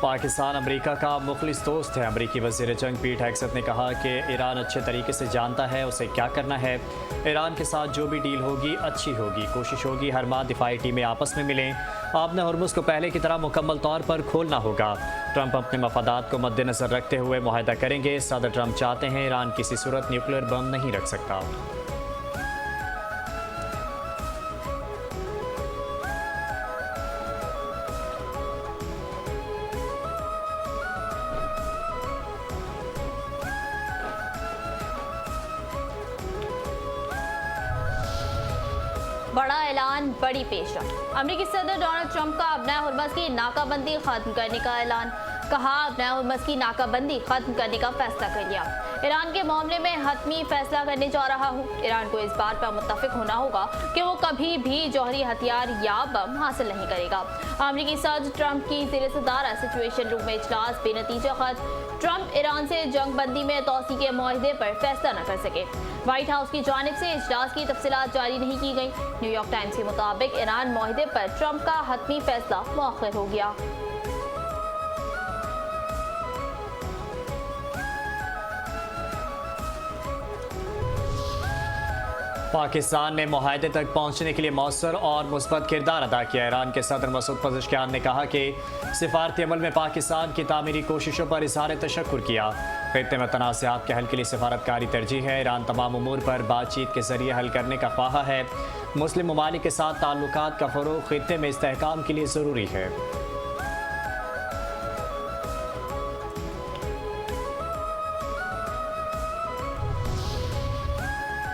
Pakistan America का मुखलिस दोस्त है। अमेरिकी वज़ीर जंग पीट हेग्सेथ ने कहा कि ईरान अच्छे तरीके से जानता है उसे क्या करना है। ईरान के साथ जो भी डील होगी अच्छी होगी। कोशिश होगी हर माह दिफाई टीमें आपस में मिलें। आपने हॉर्मुज़ को पहले की तरह मुकम्मल तौर पर खोलना होगा। ट्रंप अपने मफादात को मद्देनजर रखते हुए मुआहदा करेंगे। सदर ट्रंप चाहते हैं ईरान किसी सूरत न्यूक्लियर बम नहीं रख सकता। बड़ा ऐलान, बड़ी पेशरफ। अमेरिकी सदर डोनाल्ड ट्रंप का अब नया हॉर्मुज़ की नाकाबंदी खत्म करने का ऐलान। कहा अब नया हॉर्मुज़ की नाकाबंदी खत्म करने का फैसला कर लिया। ईरान के मामले में हतमी फैसला करने जा रहा हूँ। ईरान को इस बात पर मुत्तफिक होना होगा कि वो कभी भी जौहरी हथियार या बम हासिल नहीं करेगा। अमेरिकी सदर ट्रंप की ज़ेर सदारत सिचुएशन रूम में इजलास बेनतीजा खत्म। ट्रंप ईरान से जंग बंदी में तोसी के मुआहदे पर फैसला न कर सके। व्हाइट हाउस की जानिब से इजलास की तफसीलात जारी नहीं की गई। न्यूयॉर्क टाइम्स के मुताबिक ईरान मुआहदे पर ट्रंप का हतमी फैसला मुअख्खर हो गया। पाकिस्तान ने मुआहदे तक पहुंचने के लिए मौसर और मुस्बत किरदार अदा किया। ईरान के सदर मसूद पज़ेश्कियान ने कहा कि सिफारती अमल में पाकिस्तान की तामीरी कोशिशों पर इज़हार तशक्कुर किया। खित्ते में तनाज़ात के हल के लिए सिफारतकारी तरजीह है। ईरान तमाम उमूर पर बातचीत के जरिए हल करने का ख्वाहा है। मुस्लिम ममालिक के साथ ताल्लुकात का फ़रोग़ खित्ते में इस्तेहकाम के लिए ज़रूरी है।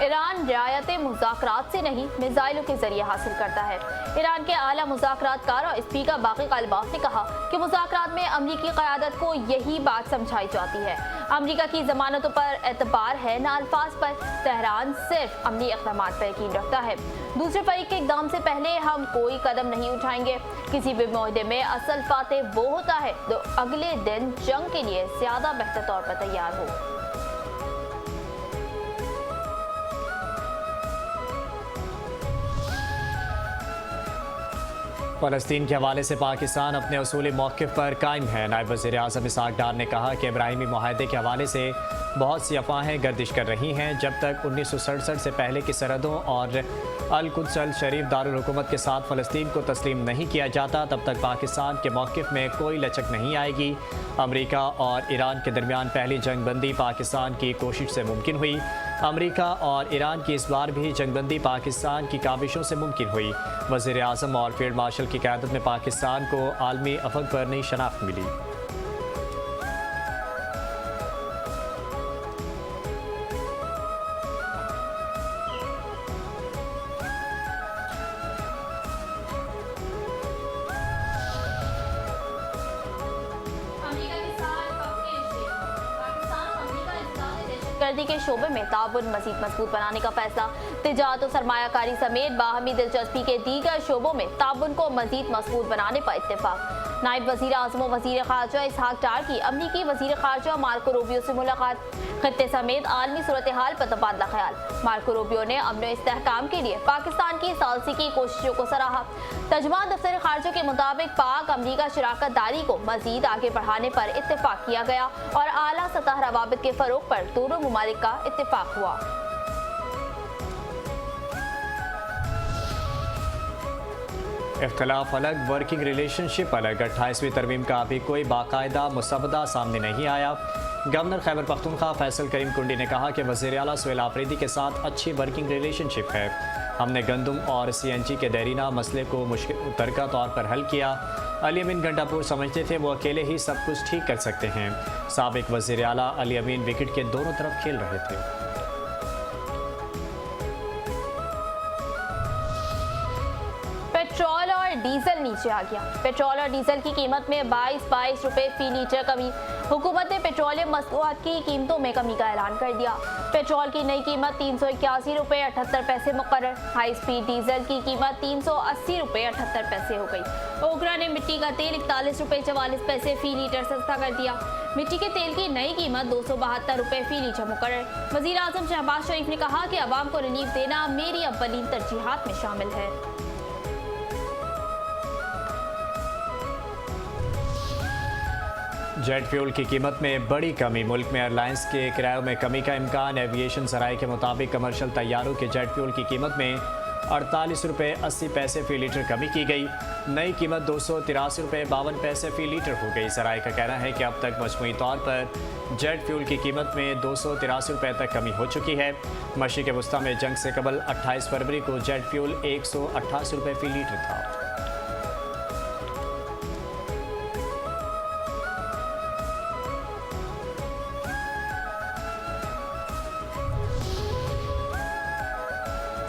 ईरान रियायत मुज़ाकरात से नहीं मिसाइलों के जरिए हासिल करता है। ईरान के आला मुज़ाकरातकार और स्पीकर बाक़ी ग़ालिबाफ ने कहा कि मुज़ाकरात में अमरीकी क़यादत को यही बात समझाई जाती है। अमरीका की ज़मानतों पर एतबार है न अल्फाज पर। तेहरान सिर्फ अमनी इक़दामात पर यकीन रखता है। दूसरे फरीक के इक़दाम से पहले हम कोई कदम नहीं उठाएंगे। किसी भी मुआहदे में असल फातेह वो होता है जो अगले दिन जंग के लिए ज़्यादा बेहतर तौर पर तैयार हो। फ़लस्तीन के हवाले से पाकिस्तान अपने उसूली मौक़िफ़ पर कायम है। नायब वज़ीर आज़म इसहाक़ डार ने कहा कि इब्राहिमी मुआहदे के हवाले से बहुत सी अफवाहें गर्दिश कर रही हैं। जब तक 1967 से पहले की सरहदों और अल-कुद्स अल-शरीफ दारुल हुकूमत के साथ फ़लस्तीन को तस्लीम नहीं किया जाता तब तक पाकिस्तान के मौक़िफ़ में कोई लचक नहीं आएगी। अमरीका और ईरान के दरमियान पहली जंग बंदी पाकिस्तान की कोशिश से मुमकिन हुई। अमरीका और ईरान की इस बार भी जंगबंदी पाकिस्तान की काविशों से मुमकिन हुई। वज़ीर आज़म और फील्ड मार्शल की क़यादत में पाकिस्तान को आलमी अफ़क़ पर नई शनाख्त मिली। गर्दी के शोबे में ताउन मज़ीद मजबूत बनाने का फैसला। तिजारत और सरमायाकारी समेत बाहमी दिलचस्पी के दीगर शोबों में ताउन को मज़ीद मजबूत बनाने पर इत्तेफाक। नायब वज़ीर आज़म और वज़ीर ख़ारजा इसहाक़ डार की अमरीकी वज़ीर ख़ारजा मार्को रूबियो से मुलाकात। खित्ते समेत आलमी सूरत हाल पर तबादला ख्याल। मार्को रूबियो ने अमन और इस्तेहकाम के लिए पाकिस्तान की सालसी की कोशिशों को सराहा। तर्जुमान दफ्तर ख़ारजा के मुताबिक पाक अमरीका शराकत दारी को मज़ीद आगे बढ़ाने पर इत्तेफाक किया गया और आला सतह रवाबित के फ़रोग़ पर दोनों ममालिक का इत्तेफाक हुआ। इख्तिलाफ अलग, वर्किंग रिलेशनशिप अलग। 28वीं तरमीम का अभी कोई बाकायदा मुसवदा सामने नहीं आया। गवर्नर खैबर पख्तूनख्वा फैसल करीम कुंडी ने कहा कि वज़ीर आला सुहेल आफरीदी के साथ अच्छी वर्किंग रिलेशनशिप है। हमने गंदम और CNG के देरीना मसले को मुश्तरका तौर पर हल किया। अली अमीन गंडापुर समझते थे वो अकेले ही सब कुछ ठीक कर सकते हैं। साबिक वज़ीर आला अली अमीन विकेट के दोनों तरफ खेल रहे थे। पेट्रोल और डीजल नीचे आ गया। पेट्रोल और डीजल की कीमत में 22 रुपए फी लीटर कमी। हुकूमत ने पेट्रोलियम मसनूआत की कीमतों में कमी का ऐलान कर दिया। पेट्रोल की नई कीमत 381 रुपए 78 पैसे मुकर्रर। हाई स्पीड डीजल की कीमत 380 रुपए 78 पैसे हो गई। ओगरा ने मिट्टी का तेल 41 रुपए 44 पैसे फी लीटर सस्ता कर दिया। मिट्टी के तेल की नई कीमत 272 रुपए फी लीटर मुकर्रर। वज़ीर आज़म शहबाज शरीफ ने कहा कि अवाम को रिलीफ देना मेरी अव्वलीन तरजीहात में शामिल है। जेट फ्यूल की कीमत में बड़ी कमी, मुल्क में एयरलाइंस के किरायों में कमी का इम्कान। एविएशन सराय के मुताबिक कमर्शियल तैयारों के जेट फ्यूल की कीमत में 48 रुपये 80 पैसे फ़ी लीटर कमी की गई। नई कीमत 283 रुपये 52 पैसे फ़ी लीटर हो गई। सराय का कहना है कि अब तक मजमूई तौर पर जेट फ्यूल की कीमत में 283 रुपये तक कमी हो चुकी है। मशरिक़ वस्ती में जंग से कबल 28 फरवरी को जेट फ्यूल 188 रुपये फ़ी लीटर था।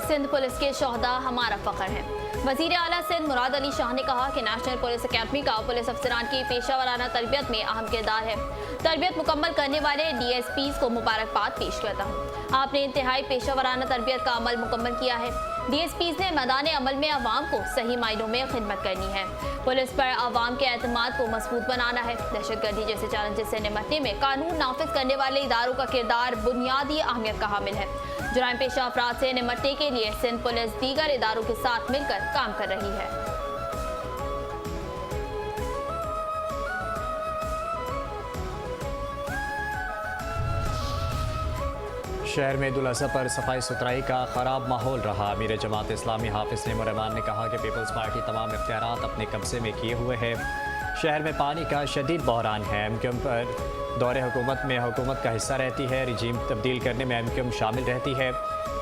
सिंध पुलिस के शोहदा हमारा फख्र है। वजीर आला सिंध मुराद अली शाह ने कहा कि नेशनल पुलिस अकेडमी का पुलिस अफसरान की पेशा वराना तरबियत में अहम किरदार है। तरबियत मुकम्मल करने वाले DSPs को मुबारकबाद पेश करता हूँ। आपने इंतहाई पेशा वराना तरबियत का अमल मुकम्मल किया है। DSPs ने मैदान अमल में आवाम को सही मायनों में खिदमत करनी है। पुलिस पर आवाम के एतमाद को मजबूत बनाना है। दहशतगर्दी जैसे चैलेंजेस से निपटने में कानून नाफिज करने वाले इदारों का किरदार बुनियादी अहमियत का हामिल है। जुराइम पेशा अफराद से निपटने के लिए सिंध पुलिस दीगर इदारों के साथ मिलकर काम कर रही है। शहर में ईद उल अज़हा पर सफाई सुथराई का खराब माहौल रहा। अमीर जमात इस्लामी हाफिज नईमुर रहमान ने कहा कि पीपल्स पार्टी तमाम इख्तियारात अपने कब्जे में किए हुए है। शहर में पानी का शदीद बहरान है। MQM पर दौरे हुकूमत में हुकूमत का हिस्सा रहती है। रिजीम तब्दील करने में MQM शामिल रहती है।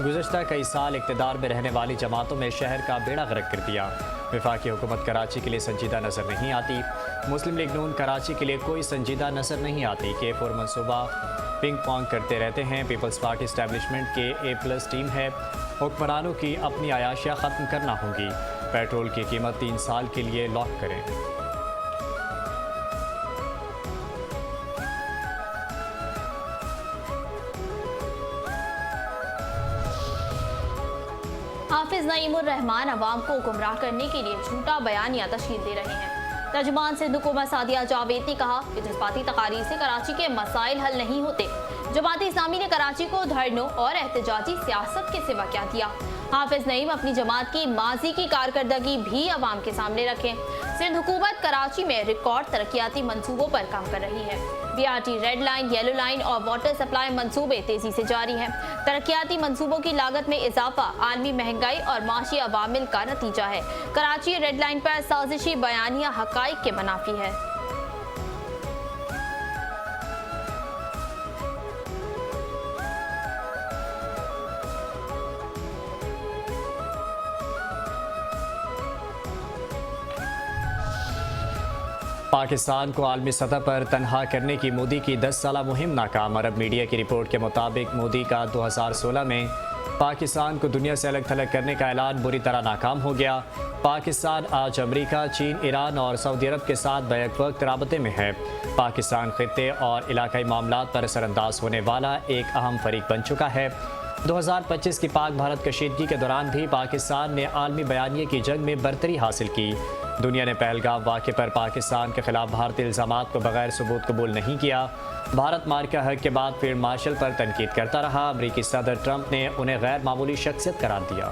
गुज़श्ता कई साल इक़्तिदार में रहने वाली जमातों में शहर का बेड़ा गर्क कर दिया। वफाकी हुकूमत कराची के लिए संजीदा नज़र नहीं आती। मुस्लिम लीग नून कराची के लिए कोई संजीदा नज़र नहीं आती। K4 मनसूबा पिंग पोंग करते रहते हैं। पीपल्स पार्टी इस्टेब्लिशमेंट के A+ टीम है। हुक्मरानों की अपनी आयाशियाँ ख़त्म करना होंगी। पेट्रोल की कीमत 3 साल के लिए लॉक करें। हाफिज नईमुर रहमान अवाम को गुमराह करने के लिए झूठा बयानिया तशकील दे रहे हैं। तर्जुमान सिंध हुकूमत सादिया जावेद ने कहा कि जज्बाती तकारीर से कराची के मसाइल हल नहीं होते। जमात इस्लामी ने कराची को धरनों और एहतजाजी सियासत के सिवा क्या दिया। हाफिज नईम अपनी जमात की माजी की कारकर्दगी भी अवाम के सामने रखें। सिंध हुकूमत कराची में रिकॉर्ड तरक्याती मंसूबों पर काम कर रही है। BRT red line, yellow line और वाटर सप्लाई मंसूबे तेजी से जारी हैं। तरक्याती मंसूबों की लागत में इजाफा आलमी महंगाई और माशी अवामिल का नतीजा है। कराची रेड लाइन पर साजिशी बयानिया हकाइक के मुनाफी है। पाकिस्तान को आलमी सतह पर तनहा करने की मोदी की 10 साला मुहिम नाकाम। अरब मीडिया की रिपोर्ट के मुताबिक मोदी का 2016 में पाकिस्तान को दुनिया से अलग थलग करने का ऐलान बुरी तरह नाकाम हो गया। पाकिस्तान आज अमेरिका, चीन, ईरान और सऊदी अरब के साथ बैक वक्त राबते में है। पाकिस्तान खित्ते और इलाकाई मामलात पर असरअंदाज होने वाला एक अहम फरीक बन चुका है। 2025 की पाक भारत कशीदगी के दौरान भी पाकिस्तान ने आलमी बयानिए की जंग में बरतरी हासिल की। दुनिया ने पहलगाम वाक़े पर पाकिस्तान के खिलाफ भारतीय इल्ज़ामात को बगैर सबूत कबूल नहीं किया। भारत मार के हक के बाद फील्ड मार्शल पर तनकीद करता रहा। अमरीकी सदर ट्रंप ने उन्हें गैर मामूली शख्सियत करार दिया।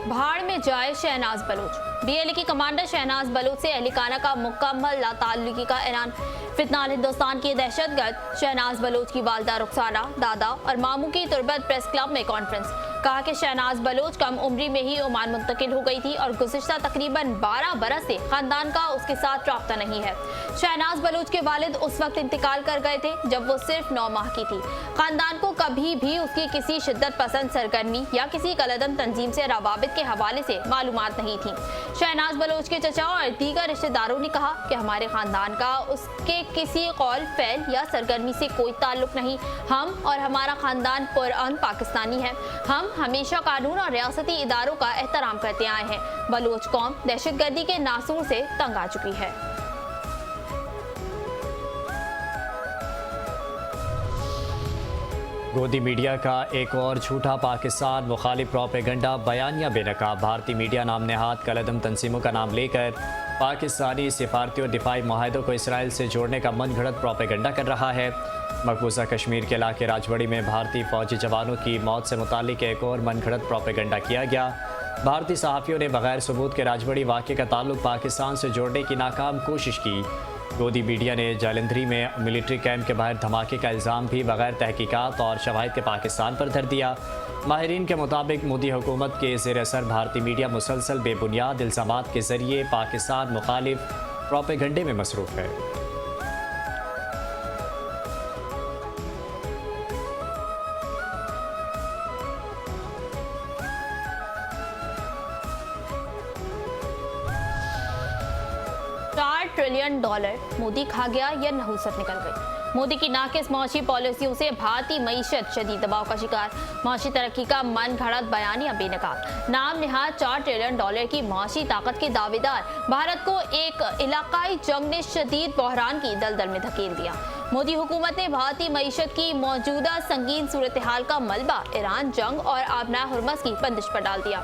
भाड़ में जाए शहनाज बलोच। BLA की कमांडर शहनाज बलोच से अहलिकाना का मुकम्मल लाताल्लुकी का ऐलान। फितनाल हिंदुस्तान की दहशतगर्द शहनाज बलोच की वालदा रुखसाना, दादा और मामू की तुरबत प्रेस क्लब में कॉन्फ्रेंस। कहा कि शहनाज बलोच कम उम्री में ही ओमान मुंतकिल हो गई थी और गुज़िश्ता तकरीबन 12 बरस से खानदान का उसके साथ राब्ता नहीं है। शहनाज बलोच के वालिद उस वक्त इंतकाल कर गए थे जब वो सिर्फ 9 माह की थी। खानदान को कभी भी उसकी किसी शिद्दत पसंद सरगर्मी या किसी कलदम तंजीम से रवाबित के हवाले से मालूमात नहीं थी। शहनाज बलोच के चचा और दीगर रिश्तेदारों ने कहा कि हमारे खानदान का उसके किसी कौल, फैल या सरगर्मी से कोई ताल्लुक नहीं। हम और हमारा खानदान पुरअमन पाकिस्तानी है। हम हमेशा कानून और रियासती इदारों का एहतराम करते आए हैं। बलोच कौम दहशतगर्दी के नासूर से तंग आ चुकी है। गोदी मीडिया का एक और झूठा पाकिस्तान मुखालिफ प्रोपेगेंडा बयानिया बेनकाब। भारतीय मीडिया नाम नेहाद कलदम तंजीमों का नाम लेकर पाकिस्तानी सिफारती और दिफाई माहिदों को इसराइल से जोड़ने का मन घड़त प्रोपेगेंडा कर रहा है। मकबूजा कश्मीर के इलाके राजबड़ी में भारतीय फौजी जवानों की मौत से मुतालिक एक और मन घड़त प्रोपेगेंडा किया गया। भारतीय सहाफ़ियों ने बगैर सबूत के राजबड़ी वाक़े का ताल्लुक पाकिस्तान से जोड़ने की नाकाम कोशिश की। गोदी मीडिया ने जालंधरी में मिलिट्री कैंप के बाहर धमाके का इल्ज़ाम भी बगैर तहकीकात और शवाहिद के पाकिस्तान पर धर दिया। माहिरीन के मुताबिक मोदी हुकूमत के ज़ेर असर भारतीय मीडिया मुसलसल बेबुनियाद इल्ज़ामात के ज़रिए पाकिस्तान मुखालिफ प्रोपेगेंडे में मसरूफ़ है। $4 ट्रिलियन मोदी खा गया या नहुसत निकल गई। मोदी की नाकिस मौशी पॉलिसियों से भारतीय मईशत शदीद दबाव का शिकार। मौशी तरक्की का मन घड़त बयानिया बेनकाब। नाम निहाद $4 ट्रिलियन की मौशी ताकत के दावेदार भारत को एक इलाकाई जंग ने शदीद बहरान की दलदल में धकेल दिया। मोदी हुकूमत ने भारतीय मईशत की मौजूदा संगीन सूरत हाल का मलबा ईरान जंग और आबना हुर्मस की बंदिश पर डाल दिया।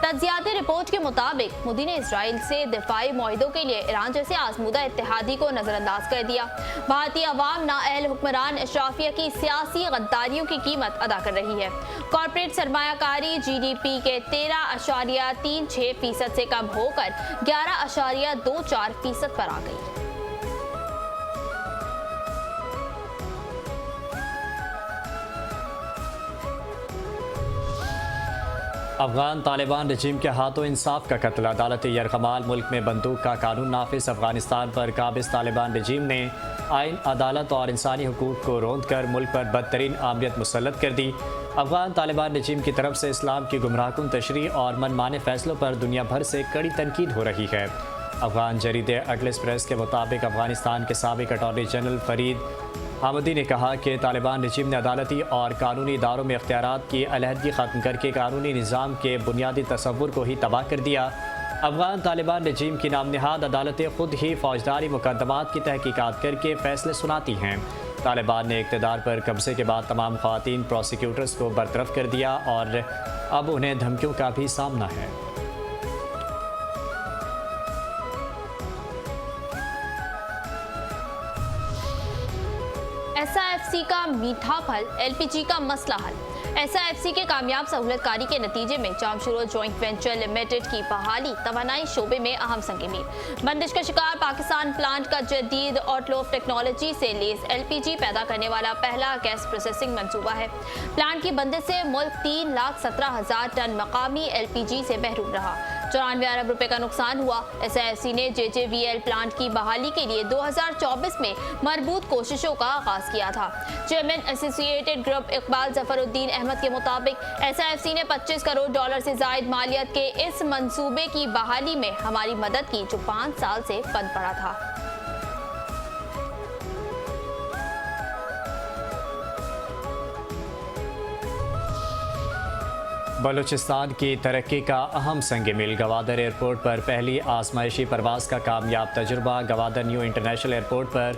तज्जियाती रिपोर्ट के मुताबिक मोदी ने इसराइल से दिफाई मुआहदों के लिए ईरान जैसे आजमूदा इत्तेहादी को नजरअंदाज कर दिया। भारतीय अवाम नाअहल हुक्मरान अशराफिया की सियासी गद्दारियों की कीमत अदा कर रही है। कॉर्पोरेट सरमायाकारी GDP के 13.36% से कम होकर 11.24% पर आ गई। अफगान तालिबान रजीम के हाथों इंसाफ का कत्ल। अदालत यरगमाल मुल्क में बंदूक का कानून नाफिज। अफगानिस्तान पर काबिज तालिबान रजीम ने आइन, अदालत और इंसानी हुकूक को रोंद कर मुल्क पर बदतरीन आमरीत मुसल्लत कर दी। अफगान तालिबान रजीम की तरफ से इस्लाम की गुमराहकुन तशरीह और मनमाने फैसलों पर दुनिया भर से कड़ी तनकीद हो रही है। अफगान जरीदे अटलस प्रेस के मुताबिक अफगानिस्तान के साबिक अटॉर्नी जनरल फरीद हामिदी ने कहा कि तालिबान रजीम ने अदालती और कानूनी इदारों में इख्तियारात की अलहदगी ख़त्म करके कानूनी निज़ाम के बुनियादी तसव्वुर को ही तबाह कर दिया। अफगान तालिबान रजीम की नाम निहाद अदालतें खुद ही फौजदारी मुकदमात की तहकीकात करके फैसले सुनाती हैं। तालिबान ने इक़्तिदार पर कब्जे के बाद तमाम ख़वातीन प्रोसिक्यूटर्स को बरतरफ कर दिया और अब उन्हें धमकियों का भी सामना है। SIFC का मीठा फल, LPG का मसला हल। SIFC के कामयाब सहूलतकारी के नतीजे में जामशुरो जॉइंट वेंचर लिमिटेड की बहाली तवानाई शोबे में अहम संग मील। बंदिश का शिकार पाकिस्तान प्लांट का जदीद ऑटलोफ टेक्नोलॉजी से लेस LPG पैदा करने वाला पहला गैस प्रोसेसिंग मंसूबा है। प्लांट की बंदिश से मुल्क 3,17,000 टन मकामी LPG से महरूम रहा। 94 अरब रुपए का नुकसान हुआ। SIFC ने JJVL प्लांट की बहाली के लिए 2024 में मरबूत कोशिशों का आगाज किया था। Chairman associated group Iqbal Zafaruddin Ahmed के मुताबिक SIFC ने $25 करोड़ से जायद मालियत के इस मंसूबे की बहाली में हमारी मदद की, जो 5 साल से बंद पड़ा था। बलूचिस्तान की तरक्की का अहम संग मील। गवादर एयरपोर्ट पर पहली आजमाइशी परवाज़ का कामयाब तजुर्बा। गवादर न्यू इंटरनेशनल एयरपोर्ट पर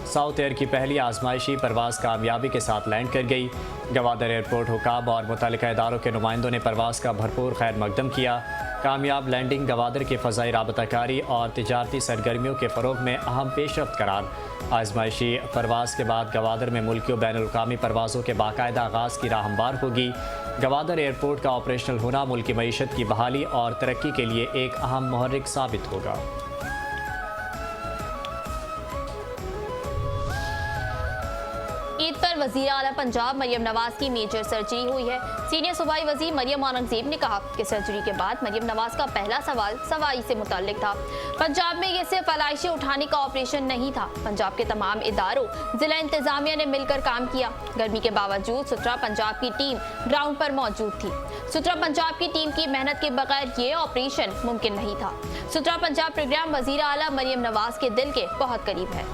साउथ एयर की पहली आजमाइशी परवाज़ कामयाबी के साथ लैंड कर गई। गवादर एयरपोर्ट हुकाम और मुतल्लिका इदारों के नुमाइंदों ने परवाज़ का भरपूर खैर मकदम किया। कामयाब लैंडिंग गवादर के फ़ज़ाई राबताकारी और तिजारती सरगर्मियों के फ़रोग़ में अहम पेशरफ्त करार। आजमाइशी परवाज़ के बाद गवादर में मुल्की और बैनुल-अक़वामी परवाज़ों के बाकायदा आगाज़ की राह हमवार होगी। गवादर एयरपोर्ट का ऑपरेशनल होना मुल्की मईशत की बहाली और तरक्की के लिए एक अहम मुहर्रिक साबित होगा। ईद पर वज़ीर आला पंजाब मरियम नवाज की मेजर सर्जरी हुई है। सीनियर सूबाई वज़ीर मरियम औरंगज़ेब ने कहा कि सर्जरी के बाद मरियम नवाज का पहला सवाल सवाई से मुताल्लिक था। पंजाब में ये सिर्फ आलाइशें उठाने का ऑपरेशन नहीं था। पंजाब के तमाम इदारों, जिला इंतजामिया ने मिलकर काम किया। गर्मी के बावजूद सुथरा पंजाब की टीम ग्राउंड पर मौजूद थी। सुथरा पंजाब की टीम की मेहनत के बगैर ये ऑपरेशन मुमकिन नहीं था। सुथरा पंजाब प्रोग्राम वज़ीर आला मरियम नवाज के दिल के बहुत करीब है।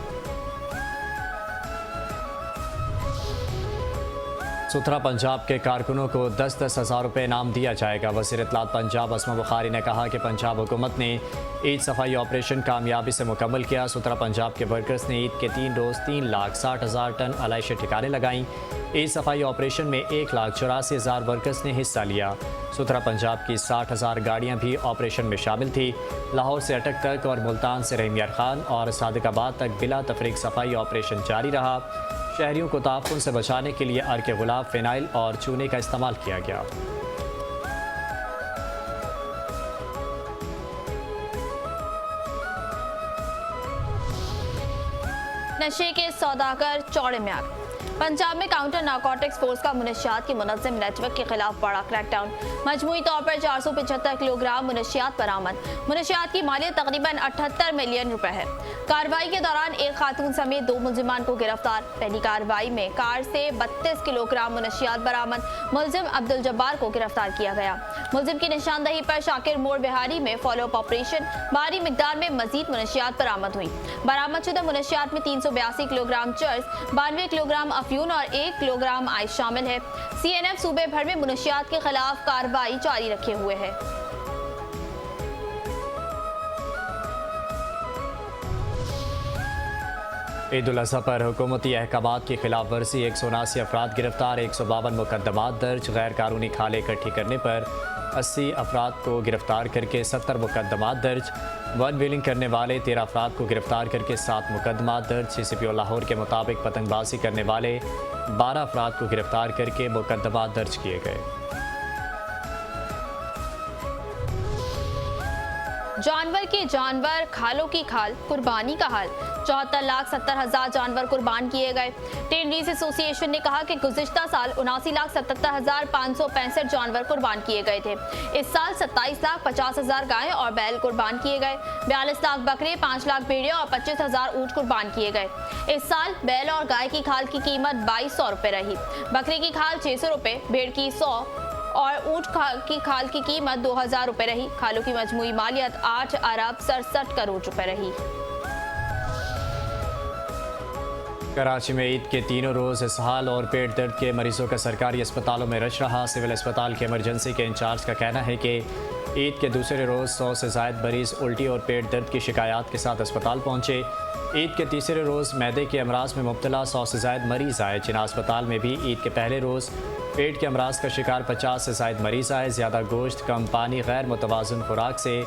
सुथरा पंजाब के कारकुनों को 10-10 हज़ार रुपये इनाम दिया जाएगा। वज़ीर इत्तलात पंजाब अस्मा बुखारी ने कहा कि पंजाब हुकूमत ने ईद सफाई ऑपरेशन कामयाबी से मुकम्मल किया। सुथरा पंजाब के वर्कर्स ने ईद के 3 रोज़ 3,60,000 टन अलाइशें ठिकाने लगाईं। ईद सफाई ऑपरेशन में 1,84,000 वर्कर्स ने हिस्सा लिया। सुथरा पंजाब की 60,000 गाड़ियाँ भी ऑपरेशन में शामिल थी। लाहौर से अटक तक और मुल्तान से रहीम यार खान और सादिकाबाद तक बिला तफरीक सफाई ऑपरेशन जारी रहा। शहरियों को ताफुन से बचाने के लिए अर्क गुलाब, फिनाइल और चूने का इस्तेमाल किया गया। नशे के सौदागर चौड़े में आग। पंजाब में काउंटर नारकोटिक्स फोर्स का मुनशियात के मुनज़्ज़म नेटवर्क के खिलाफ बड़ा क्रैकडाउन। मजमूई तौर पर 475 किलोग्राम मुनशियात बरामद। मुनशियात की मालियत तकरीबन 78 मिलियन रुपए है। कार्रवाई के दौरान एक खातून समेत 2 मुलजिमान को गिरफ्तार। पहली कार्रवाई में कार से 32 किलोग्राम मुनशियात बरामद। मुलजिम अब्दुल जब्बार को गिरफ्तार किया गया। मुलजिम की निशानदही पर शाकिर मोड़ बिहारी में फॉलोअप ऑपरेशन भारी मिकदार में मजीद मुनशियात बरामद हुई। बरामदशुदा मुनशियात में 382 किलोग्राम चर्स, 92 किलोग्राम अफ्यून और 1 किलोग्राम आइस शामिल है। CNF सूबे भर में मुनशियात के खिलाफ कार्रवाई जारी रखे हुए है। ईद उल अज़हा पर हुकूमती अहकामात की खिलाफ वर्जी, 179 अफराद गिरफ्तार, 152 मुकदमात दर्ज। गैर कानूनी खाले इकट्ठी करने पर 80 अफराद को गिरफ्तार करके 70 मुकदमात दर्ज। वन व्हीलिंग करने वाले 13 अफराद को गिरफ्तार करके 7 मुकदमात दर्ज। CCPO लाहौर के मुताबिक पतंगबाजी करने वाले 12 अफराद को गिरफ्तार करके मुकदमात दर्ज किए गए। जानवर के जानवर, खालों की खाल, कुर्बानी का हाल। 74,70,000 जानवर कुर्बान किए गए। टेनरीज एसोसिएशन ने कहा कि गुज़िश्ता साल 79,77,565 जानवर कुर्बान किए गए थे। इस साल 27,50,000 गाय और बैल कुर्बान किए गए। 42 लाख बकरे, 5 लाख भेड़िया और 25,000 ऊँट कुर्बान किए गए। इस साल बैल और गाय की खाल की कीमत 2,200 रुपये रही। बकरे की खाल 600 रुपये, भेड़ की 100 और ऊँट की खाल की कीमत 2,000 रुपये रही। खालों की मजमूई मालियत 8 अरब 67 करोड़ रुपए रही। कराची में ईद के तीनों रोज़ इसहाल और पेट दर्द के मरीजों का सरकारी अस्पतालों में रश रहा। सिविल अस्पताल के इमरजेंसी के इंचार्ज का कहना है कि ईद के दूसरे रोज़ 100 से ज़ायद मरीज़ उल्टी और पेट दर्द की शिकायत के साथ अस्पताल पहुँचे। ईद के तीसरे रोज़ मैदे के अमराज में मुब्तला 100 से ज़ायद मरीज़ आए। जिन्ना अस्पताल में भी ईद के पहले रोज़ पेट के अमराज का शिकार 50 से ज़ायद मरीज़ आए। ज़्यादा गोश्त, कम पानी, गैर मुतवाज़न खुराक से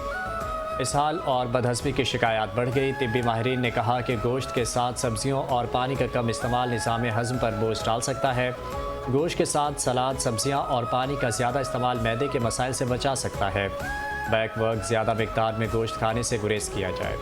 इसहाल और बदहज़मी की शिकायत बढ़ गई। तिब्बी माहिरीन ने कहा कि गोश्त के साथ सब्जियों और पानी का कम इस्तेमाल निज़ाम हज़म पर बोझ डाल सकता है। गोश्त के साथ सलाद, सब्जियां और पानी का ज़्यादा इस्तेमाल मैदे के मसाइल से बचा सकता है। बैक वक्त ज़्यादा मिकदार में गोश्त खाने से गुरेज किया जाए।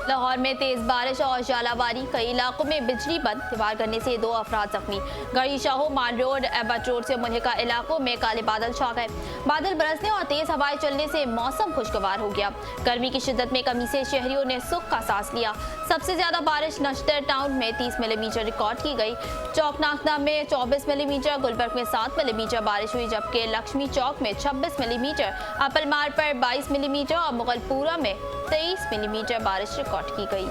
लाहौर में तेज बारिश और जालाबारी, कई इलाकों में बिजली बंद। दीवार गिरने से 2 अफराद जख्मी। गढ़ी शाहो, मान रोड, एबट रोड से मुल्हिका इलाकों में काले बादल छा गए। बादल बरसने और तेज हवाएं चलने से मौसम खुशगवार हो गया। गर्मी की शिद्दत में कमी से शहरियों ने सुख का सांस लिया। सबसे ज्यादा बारिश नश्तर टाउन में 30 मिलीमीटर रिकॉर्ड की गई। चौकनाकना में 24 मिलीमीटर, गुलबर्ग में 7 मिलीमीटर बारिश हुई, जबकि लक्ष्मी चौक में 26 मिलीमीटर, अपलमार पर 22 मिलीमीटर और मुगलपुरा में 23 मिलीमीटर बारिश रिकॉर्ड की गई।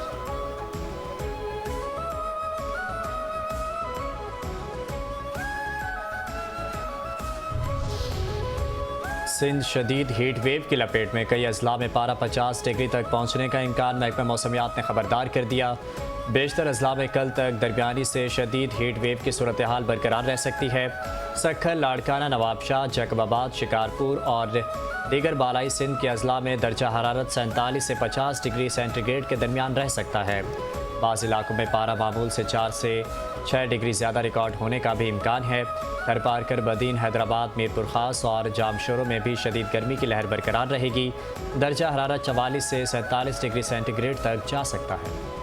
सिंध शदीद हीट वेव की लपेट में, कई अजला में पारा 50 डिग्री तक पहुंचने का इम्कान महकमा मौसमियात ने खबरदार कर दिया। बेशतर अजला में कल तक दरमियानी से शदीद हीट वेव की सूरत हाल बरकरार रह सकती है। सक्खर, लाड़काना, नवाबशाह, जैकबाबाद, शिकारपुर और दीगर बालाई सिंध के अजला में दर्जा हरारत 47 से 50 डिग्री सेंटीग्रेड के दरमियान रह सकता है। बाज़ इलाकों में पारा मामूल से 4 से 6 डिग्री ज़्यादा रिकॉर्ड होने का भी इम्कान है। थरपारकर, बदीन, हैदराबाद, मीरपुर खास और जामशोरों में भी शदीद गर्मी की लहर बरकरार रहेगी। दर्जा हरारत 44 से 47 डिग्री सेंटीग्रेड तक जा सकता है।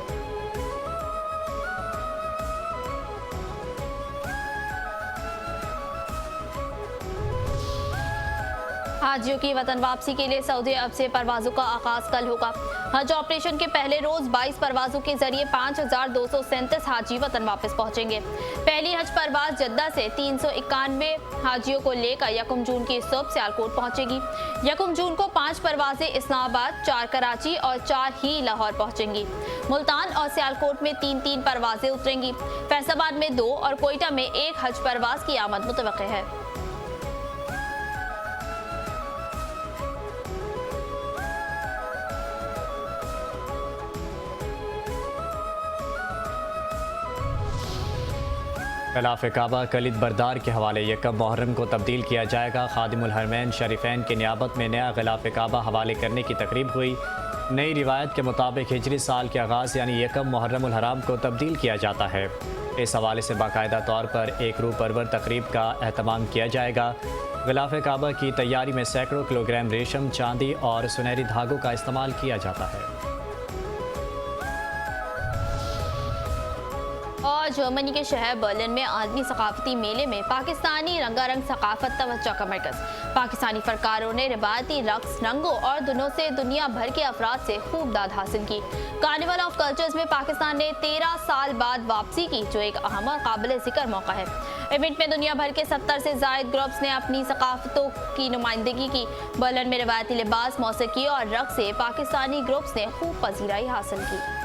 हाजियों की वतन वापसी के लिए सऊदी अरब से परवाजों का आगाज कल होगा। हज ऑपरेशन के पहले रोज 22 परवाजों के जरिए 5237 हाजी वतन वापस पहुंचेंगे। पहली हज परवाज जद्दा से 391 हाजियों को लेकर 1 जून की सुबह सियालकोट पहुंचेगी। 1 जून को 5 परवाजें इस्लामाबाद, 4 कराची और 4 ही लाहौर पहुंचेंगी। मुल्तान और सियालकोट में 3-3 परवाजें उतरेंगी। फैसलाबाद में 2 और कोयटा में 1 हज परवाज की आमद मुतवक्के है। खिलाफ काबा कलिद बरदार के हवाले 1 मुहर्रम को तब्दील किया जाएगा। खादिमुल हरमैन शरीफैन की नियाबत में नया खिलाफ काबा हवाले करने की तकरीब हुई। नई रिवायत के मुताबिक हिजरी साल के आगाज़ यानी 1 मुहर्रमुल हराम को तब्दील किया जाता है। इस हवाले से बाकायदा तौर पर एक रूह परवर तकरीब का एहतमाम किया जाएगा। खिलाफ काबा की तैयारी में सैकड़ों किलोग्राम रेशम, चांदी और सुनहरी धागों का इस्तेमाल किया जाता है। और जर्मनी के शहर बर्लिन में आलमी सकाफती मेले में पाकिस्तानी रंगारंग सकाफत तवज्जो का मरकज। पाकिस्तानी फनकारों ने रिवायती रक्स, रंगों और धुनों से दुनिया भर के अफराद से खूब दाद हासिल की। कार्निवल ऑफ कल्चर्स में पाकिस्तान ने 13 साल बाद वापसी की, जो एक अहम और काबिल जिक्र मौका है। इवेंट में दुनिया भर के 70 से जायद ग्रुप्स ने अपनी सकाफतों की नुमाइंदगी की। बर्लिन में रिवायती लिबास, मौसीकी और रक्स से पाकिस्तानी ग्रुप्स ने खूब पजीराई हासिल की।